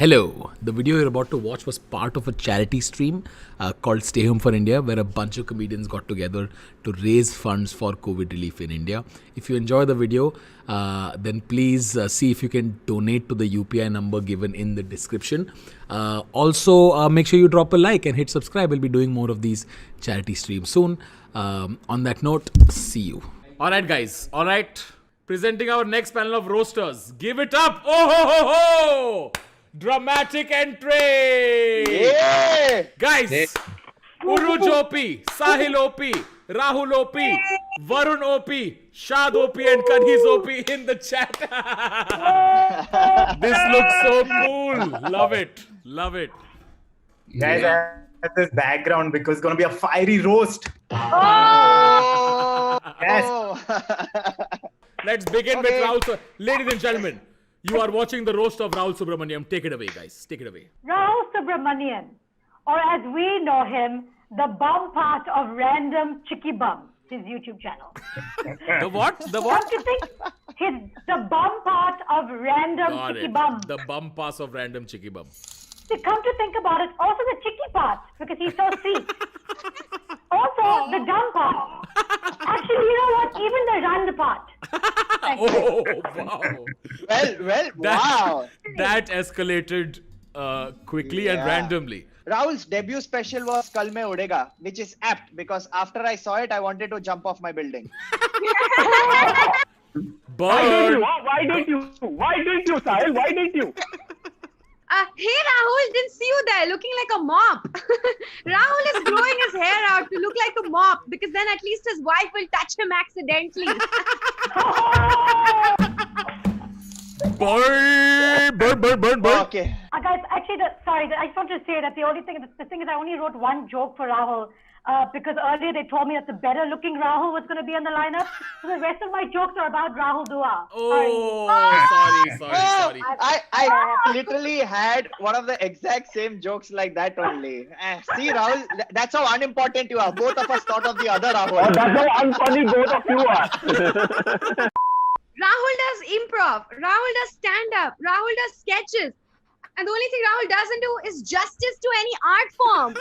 Hello. The video you're about to watch was part of a charity stream called Stay Home for India, where a bunch of comedians got together to raise funds for COVID relief in India. If you enjoy the video, then please see if you can donate to the UPI number given in the description. Also, make sure you drop a like and hit subscribe. We'll be doing more of these charity streams soon. On that note, see you. All right, guys. All right. Presenting our next panel of roasters. Give it up. Oh, ho, ho, ho. Dramatic entry! Yeah! Guys, Uruj OP, Sahil OP, Rahul OP, Varun OP, Shad OP and Kanhiz OP in the chat. This looks so cool. Love it. Love it. Guys, I have this background because it's going to be a fiery roast. Oh! Yes. Let's begin with Rahul. Ladies and gentlemen, you are watching the roast of Rahul Subramaniam. Take it away, guys. Take it away. Rahul Subramanian, or as we know him, the bum part of Random Chicky Bum, his YouTube channel. The what? The what? Come to think, the bum part of Random Got Chicky it. Bum. The bum pass of Random Chicky Bum. To come to think about it, also the chicky part, because he's so sweet. Also, the dumb part. Actually, you know what? Even the run part. Thank you. Oh, wow. Wow. That escalated quickly and Yeah. randomly. Rahul's debut special was Kal Mein Udega, which is apt because after I saw it, I wanted to jump off my building. Bird. Why didn't you, Sahil? Why didn't you? Hey Rahul, didn't see you there looking like a mop. Rahul is growing his hair out to look like a mop because then at least his wife will touch him accidentally. Bird. Okay. Guys, actually, I just wanted to say that the thing is I only wrote one joke for Rahul because earlier they told me that the better looking Rahul was going to be in the lineup. So the rest of my jokes are about Rahul Dua. Oh, sorry. I literally had one of the exact same jokes like that only. See, Rahul, that's how unimportant you are. Both of us thought of the other Rahul. That's how unfunny both of you are. Rahul does improv. Rahul does stand-up. Rahul does sketches. And the only thing Rahul doesn't do is justice to any art form.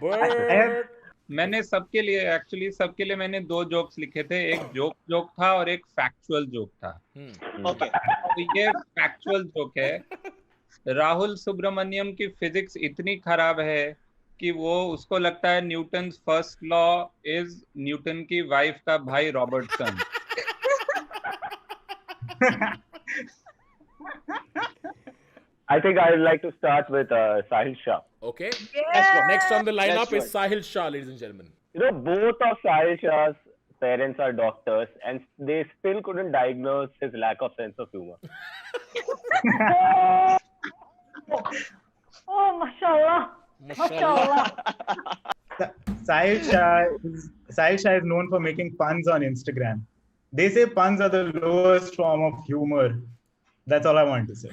Bird. मैंने सबके लिए मैंने दो jokes लिखे थे. एक joke था और एक फैक्चुअल जोक था. Okay. तो ये फैक्चुअल जोक है. राहुल सुब्रमण्यम की फिजिक्स इतनी खराब है कि वो उसको लगता है Newton first law is Newton की वाइफ का भाई Robertson. I think I would like to start with Sahil Shah. Okay. Yeah. Next on the lineup That's is Sahil Shah, ladies and gentlemen. You know, both of Sahil Shah's parents are doctors and they still couldn't diagnose his lack of sense of humor. Oh, mashallah. Sahil Shah is known for making puns on Instagram. They say puns are the lowest form of humor. That's all I want to say.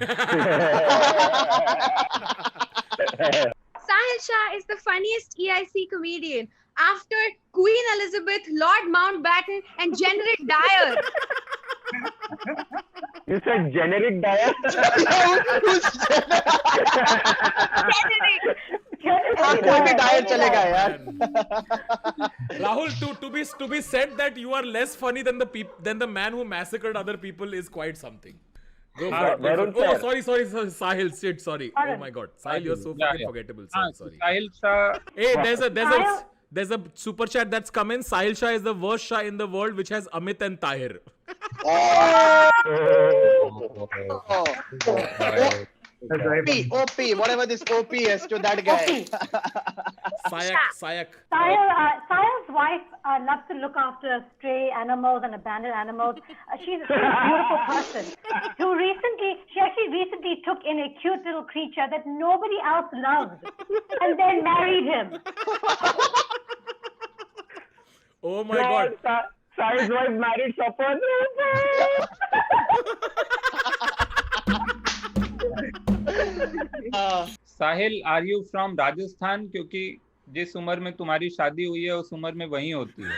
Sahil Shah is the funniest EIC comedian after Queen Elizabeth, Lord Mountbatten, and Generic Dyer. You said generic diet? कोई भी dial चलेगा यार. Rahul, to be said that you are less funny than the man who massacred other people is quite something. Go for it. Varun Oh, sir. sorry, Sahil. Shit, sorry. Oh my God, Sahil, you're so fucking forgettable. Sorry. Sahil Shah. Hey, there's a super chat that's come in. Sahil Shah is the worst Shah in the world, which has Amit and Tahir. That's very funny. OP, whatever this OP is to that guy. Sayak. Sahil's wife loves to look after stray animals and abandoned animals. She's a beautiful person she actually recently took in a cute little creature that nobody else loved and then married him. Oh my God. Sahil's wife married someone. Sahil, are you from Rajasthan? क्योंकि जिस उम्र में तुम्हारी शादी हुई है उस उम्र में वहीं होती है.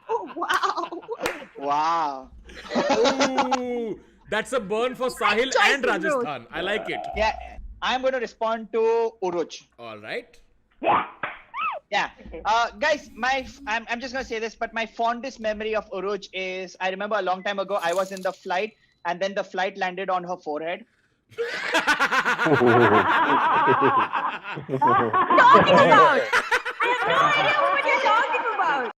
Oh, wow. Wow. Ooh, that's a burn for Sahil choices, and bro. Rajasthan. I like it. Yeah, I'm going to respond to Uruj. All right. Yeah. Yeah. Guys, I'm just gonna say this, but my fondest memory of Uruj is I remember a long time ago I was in the flight and then the flight landed on her forehead. Talking about? I have no idea what you're talking about.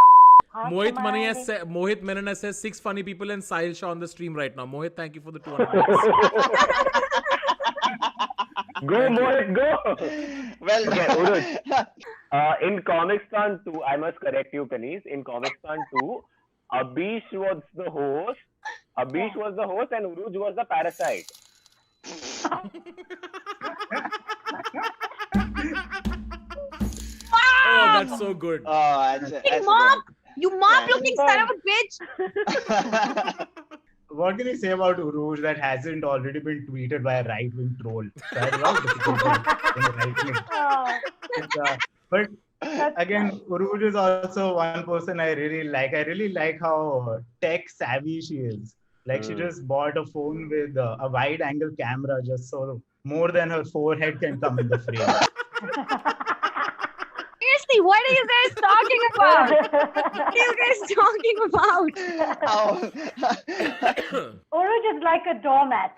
Mohit Menon says 6 funny people and Sahil Shah on the stream right now. Mohit, thank you for the 200 bucks. Go, Mohit, go. Well, Okay, Uruj. In Comicstan 2, I must correct you, Kanis. In Comicstan 2, Abish was the host. And Uruj was the parasite. Oh, that's so good. that's Mop! You mop Yeah. looking son of a bitch! What can you say about Uruj that hasn't already been tweeted by a right-wing troll? So I had a lot of difficulty in the right-wing. Oh, But again, Uruj is also one person I really like. I really like how tech savvy she is. Like she just bought a phone with a wide-angle camera, just so more than her forehead can come in the frame. Seriously, what are you guys talking about? What are you guys talking about? Uruj is like a doormat,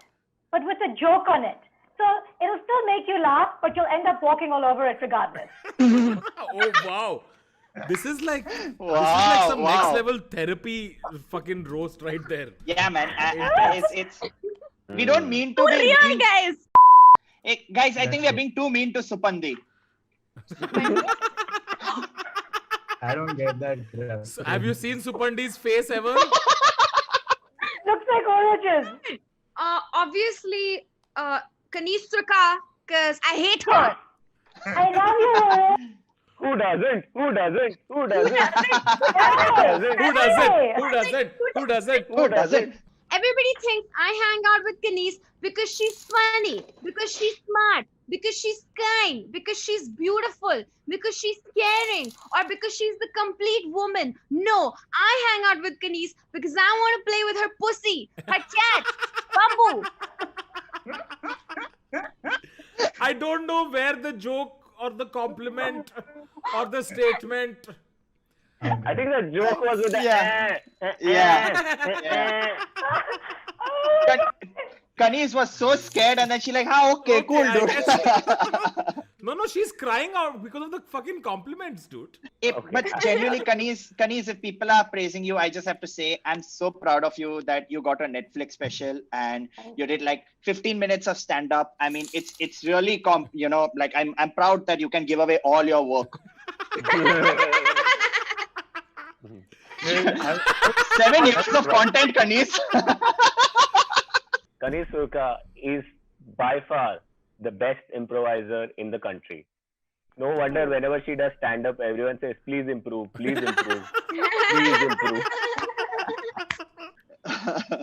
but with a joke on it. So it'll still make you laugh, but you'll end up walking all over it regardless. Oh, wow. This is like some next level therapy fucking roast right there. Yeah, man. It's we don't mean to Too be real, mean. guys! Hey, guys, I think we are being too mean to Supandi. I don't get that. reference. So have you seen Supandi's face ever? Looks like Uruj's. Obviously, Kanisrika, because I hate her. I love you, Uruj. Who doesn't? Who doesn't? Who doesn't? Everybody thinks I hang out with Kanis because she's funny, because she's smart, because she's kind, because she's beautiful, because she's caring, or because she's the complete woman. No, I hang out with Kanis because I want to play with her pussy, her cat, Bambu. I don't know where the joke or the compliment or the statement. I think the joke was with the Kanis was so scared and then she like, okay, cool, I dude. guess No, she's crying out because of the fucking compliments, dude. But genuinely, Kanis, if people are praising you, I just have to say, I'm so proud of you that you got a Netflix special and you did like 15 minutes of stand-up. I mean, it's really, like I'm proud that you can give away all your work. 7 years of content, Kanis. Kanis Surka is by far the best improviser in the country. No wonder whenever she does stand-up, everyone says, please improve, please improve, please improve.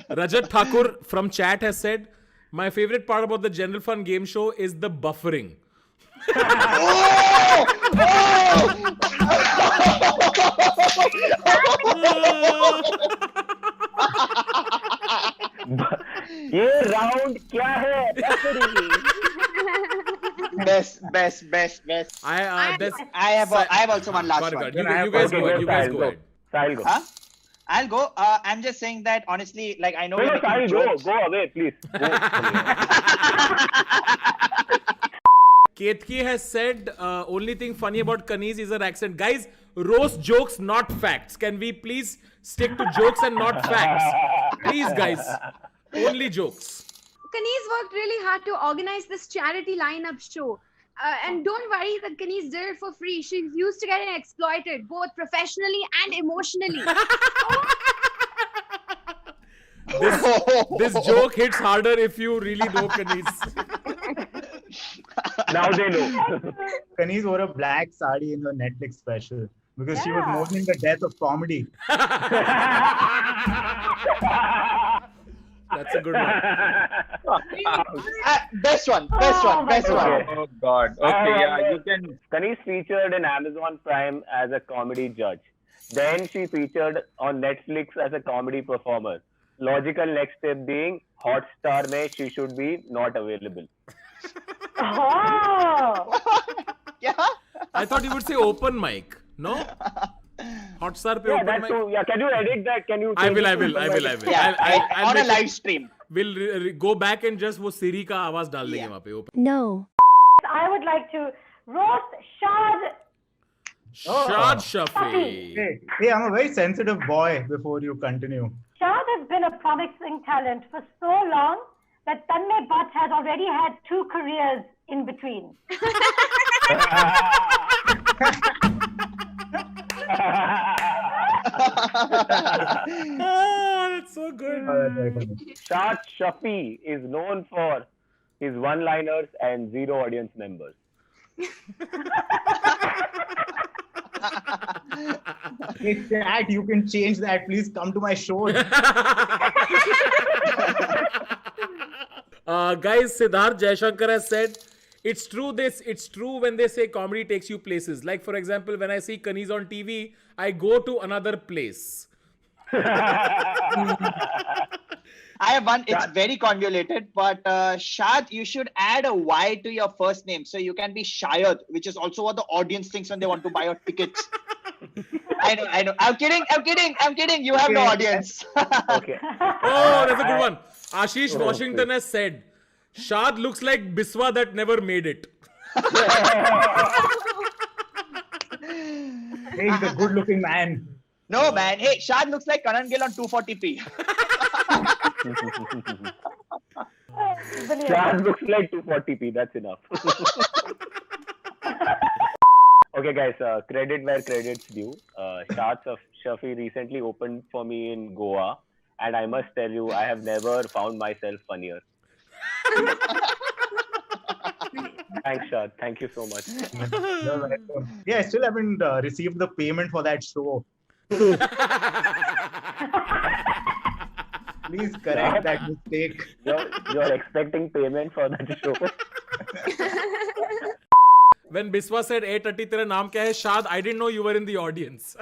Rajat Thakur from chat has said, my favorite part about the General Fun game show is the buffering. ये round क्या है? Best. I have also one last one. You guys go ahead. Sahil, go. Huh? I'll go. I'm just saying that honestly, like I know No, we're making Sahil, jokes. go away, please. Go. Ketki has said, only thing funny about Kanis is her accent. Guys, roast jokes, not facts. Can we please stick to jokes and not facts? Please, guys. Only jokes. Kanis worked really hard to organize this charity lineup show. And don't worry that Kanis did it for free. She's used to getting exploited, both professionally and emotionally. This joke hits harder if you really know Kanis. Now they know. Kanis wore a black sari in her Netflix special because she was Yeah. mourning the death of comedy. That's a good one. Best one. Oh God. Okay, yeah, you can. Kanis featured in Amazon Prime as a comedy judge. Then she featured on Netflix as a comedy performer. logical next step being Hotstar में she should be not available. Oh, Yeah. I thought you would say open mic. No? Hotstar pe Yeah, open that mic. too. Yeah, can you edit that? Can you? I change will. it I to will. I open will. I mic? will. Yeah. I'll On a make live it- stream. We'll go back and just वो Siri का आवाज डाल देंगे Yeah. वहाँ पे. Open. No. I would like to roast Shad. Oh. Shad Shafi. Hey, I'm a very sensitive boy before you continue. Shad has been a promising talent for so long that Tanmay Bhatt has already had 2 careers in between. Oh, that's so good. Shad Shafi is known for his one-liners and 0 audience members. Hey, chat, you can change that. Please come to my show. Guys, Siddharth Jaishankar has said, it's true when they say comedy takes you places. Like, for example, when I see Kanis on TV, I go to another place. I have one. It's very convoluted, but Shad, you should add a Y to your first name, so you can be Shayad, which is also what the audience thinks when they want to buy your tickets. I know. I'm kidding. You have no Okay. audience. Okay. Oh, that's a good one. Ashish Oh, Washington has said, Shad looks like Biswa that never made it. Hey, he's a good-looking man. No, man. Hey, Shad looks like Karan Gill on 240p. Brilliant. Shad looks like 240p. That's enough. Okay, guys. Credit where credit's due. Shad Shafi recently opened for me in Goa, and I must tell you, I have never found myself funnier. Thanks, Shad. Thank you so much. You're welcome. Yeah, I still haven't received the payment for that show. Please correct that mistake. You're expecting payment for that show. When Biswa said, "Hey, Tati, tera naam kya hai?" Shad, I didn't know you were in the audience.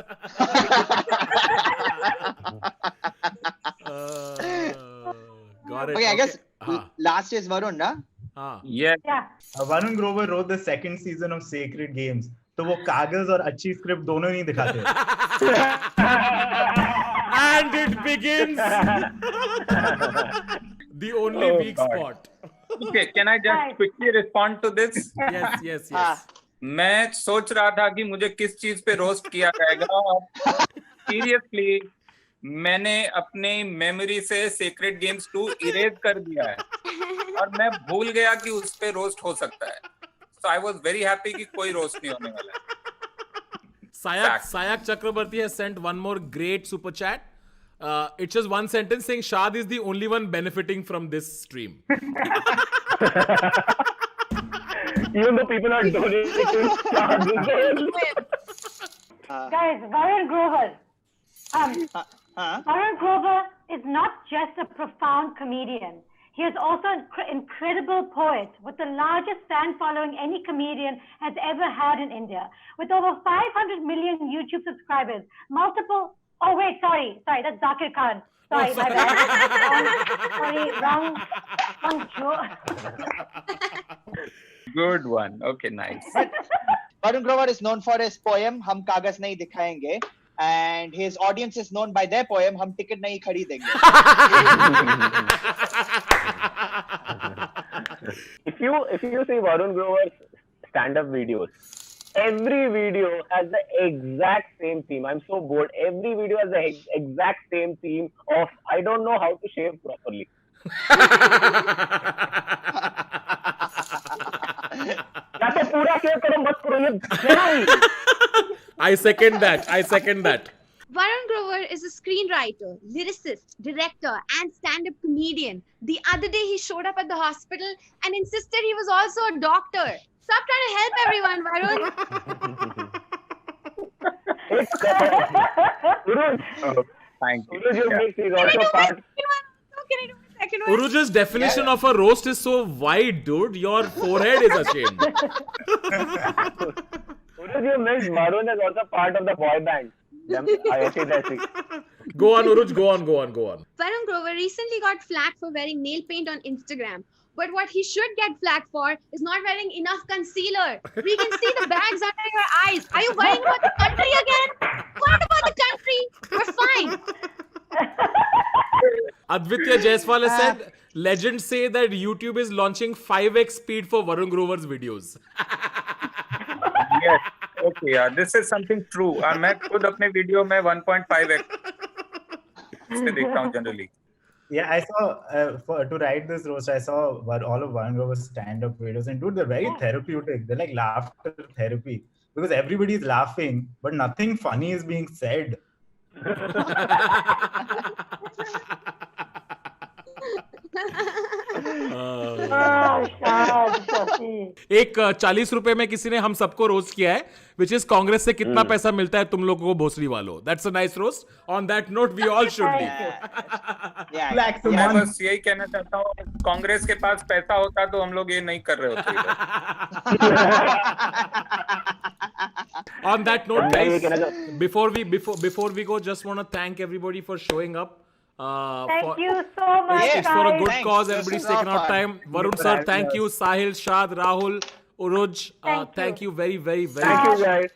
Got it. Okay, I guess हाँ, last is Varun, na? हाँ. Yes. Yeah. Varun Grover wrote the second season of Sacred Games. तो वो कागज और अच्छी script दोनों नहीं दिखाते. And it begins the only Oh, weak God. spot. Okay, can I just quickly respond to this? Yes. Ah. मैं सोच रहा था कि मुझे किस चीज पे रोस्ट किया जाएगा. सीरियसली मैंने अपने मेमोरी से सेक्रेड गेम्स 2 इरेज कर दिया है और मैं भूल गया कि उस पे रोस्ट हो सकता है. So I was very happy कि कोई रोस्ट नहीं होने वाला है. Sayak Chakrabarti has sent one more great super chat. It's just one sentence saying Shad is the only one benefiting from this stream. Even though people are donating, Shad is the only. Guys, Varun Grover. Varun Grover is not just a profound comedian. He is also an incredible poet with the largest fan following any comedian has ever had in India. With over 500 million YouTube subscribers, multiple... Oh, wait, sorry, that's Zakir Khan. Sorry, my bad. Wrong joke. Good one. Okay, nice. Varun Grover is known for his poem "हम कागज नहीं दिखाएंगे," and his audience is known by their poem "हम ticket नहीं खरीदेंगे." If you see Varun Grover's stand-up videos, every video has the exact same theme. I'm so bored. Every video has the exact same theme of I don't know how to shave properly. या तो पूरा शेव करो मत करो ये देना ही. I second that. Varun Grover is a screenwriter, lyricist, director, and stand-up comedian. The other day, he showed up at the hospital and insisted he was also a doctor. Stop trying to help everyone, Varun. Thank you. Uruj is also part. Can I do a second one? Uruj's definition of a roast is so wide, dude. Your forehead is ashamed. Uruj, you missed Varun is also part of the boy band. IIT. Go on, Uruj. Go on. Varun Grover recently got flack for wearing nail paint on Instagram. But what he should get flack for is not wearing enough concealer. We can see the bags under your eyes. Are you worrying about the country again? What about the country? We're fine. Advitya Jaiswal has said, legends say that YouTube is launching 5x speed for Varun Grover's videos. Yes. Okay, yeah, this is something true. मैं खुद अपने video में 1.5x से देखता हूँ generally. Yeah, I saw to write this roast, I saw all of Varun Grover's stand-up videos, and dude, they're very therapeutic. They're like laughter therapy because everybody's laughing, but nothing funny is being said. एक 40 रुपए में किसी ने हम सबको roast किया है, which is Congress से कितना पैसा मिलता है तुम लोगों को भोसड़ी वालों. That's a nice roast. On that note, we all should leave. मैं बस यही कहना चाहता हूँ, कांग्रेस के पास पैसा होता तो हम लोग ये नहीं कर रहे होते. On that note, guys, before we go, just want to thank everybody for showing up. Thank you so much. It's for a good Thanks. cause. This Everybody's is so taken out fun. time. Varun sir, thank you. Sahil, Shad, Rahul, Uruj, Thank thank you. you very, very, very Thank much. you, guys.